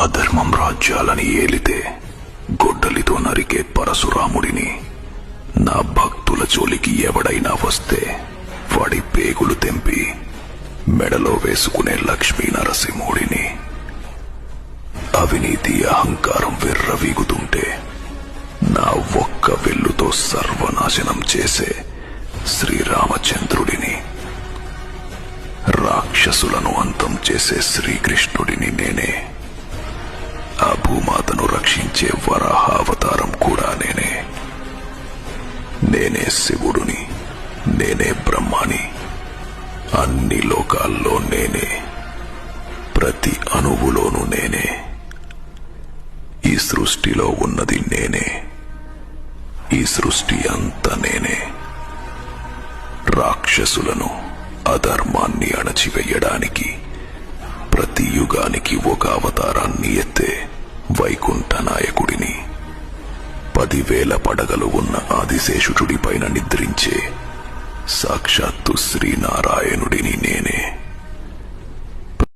అధర్మం రాజ్యాలని ఏలితే గొడ్డలితో నరికే పరశురాముడిని, నా భక్తుల జోలికి ఎవడైనా వస్తే వాడి పేగులు తెంపి మెడలో వేసుకునే లక్ష్మీ నరసింహుడిని, అవినీతి అహంకారం విర్రవీగుతుంటే నా ఒక్క వెల్లుతో సర్వనాశనం చేసే శ్రీరామచంద్రుడిని, రాక్షసులను అంతం చేసే శ్రీకృష్ణుడిని నేనే, ఆ భూమాతను రక్షించే వరాహావతారం కూడా నేనే. నేనే శివుడుని, నేనే బ్రహ్మాని, అన్ని లోకాల్లో నేనే, ప్రతి అణువులోనూ నేనే. ఈ సృష్టిలో ఉన్నది నేనే, ఈ సృష్టి అంతా నేనే. రాక్షసులను, అధర్మాన్ని అణచివేయడానికి ప్రతి యుగానికి ఒక అవతారాన్ని ఎత్తే వైకుంఠ నాయకుడిని, 10,000 పడగలు ఉన్న ఆదిశేషుడిపైన నిద్రించే సాక్షాత్తు శ్రీనారాయణుడిని నేనే.